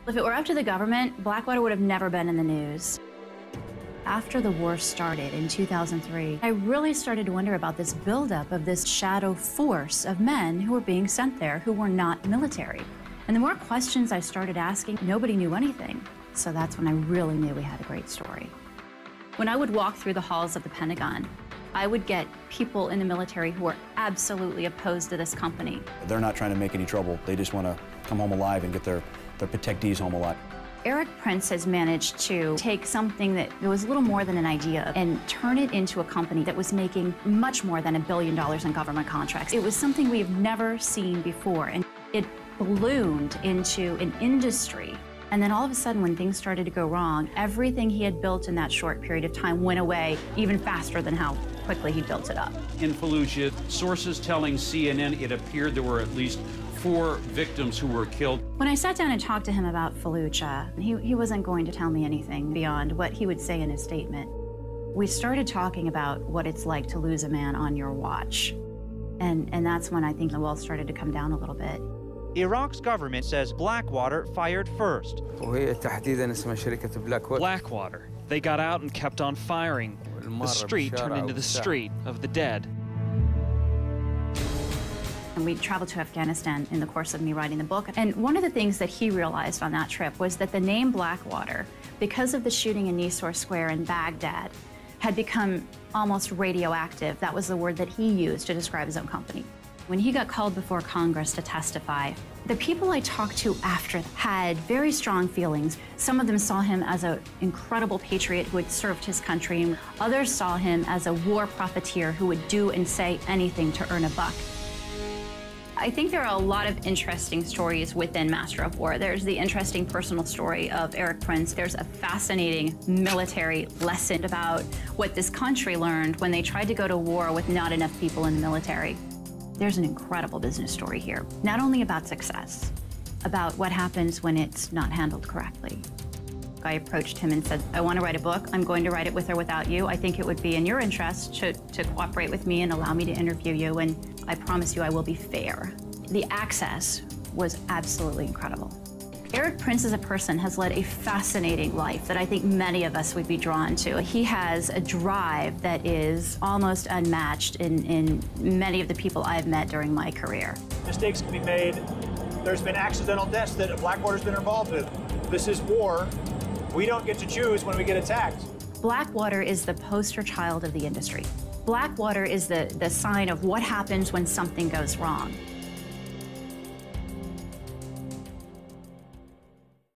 If it were up to the government, Blackwater would have never been in the news. After the war started in 2003, I really started to wonder about this buildup of this shadow force of men who were being sent there who were not military. And the more questions I started asking, nobody knew anything. So that's when I really knew we had a great story. When I would walk through the halls of the Pentagon, I would get people in the military who were absolutely opposed to this company. They're not trying to make any trouble. They just want to come home alive and get their protectees home alive. Erik Prince has managed to take something that was little more than an idea and turn it into a company that was making much more than $1 billion in government contracts. It was something we have never seen before, and it ballooned into an industry. And then all of a sudden, when things started to go wrong, everything he had built in that short period of time went away even faster than how quickly he built it up. In Fallujah, sources telling CNN it appeared there were at least 4 victims who were killed. When I sat down and talked to him about Fallujah, he wasn't going to tell me anything beyond what he would say in his statement. We started talking about what it's like to lose a man on your watch. And that's when I think the walls started to come down a little bit. Iraq's government says Blackwater fired first. Blackwater. They got out and kept on firing. The street turned into the street of the dead. And we traveled to Afghanistan in the course of me writing the book. And one of the things that he realized on that trip was that the name Blackwater, because of the shooting in Nisour Square in Baghdad, had become almost radioactive. That was the word that he used to describe his own company. When he got called before Congress to testify, the people I talked to after had very strong feelings. Some of them saw him as an incredible patriot who had served his country. Others saw him as a war profiteer who would do and say anything to earn a buck. I think there are a lot of interesting stories within Master of War. There's the interesting personal story of Erik Prince. There's a fascinating military lesson about what this country learned when they tried to go to war with not enough people in the military. There's an incredible business story here, not only about success, about what happens when it's not handled correctly. I approached him and said, I want to write a book. I'm going to write it with or without you. I think it would be in your interest to cooperate with me and allow me to interview you, and I promise you I will be fair. The access was absolutely incredible. Erik Prince as a person has led a fascinating life that I think many of us would be drawn to. He has a drive that is almost unmatched in many of the people I've met during my career. Mistakes can be made. There's been accidental deaths that Blackwater's been involved with. This is war. We don't get to choose when we get attacked. Blackwater is the poster child of the industry. Blackwater is the sign of what happens when something goes wrong.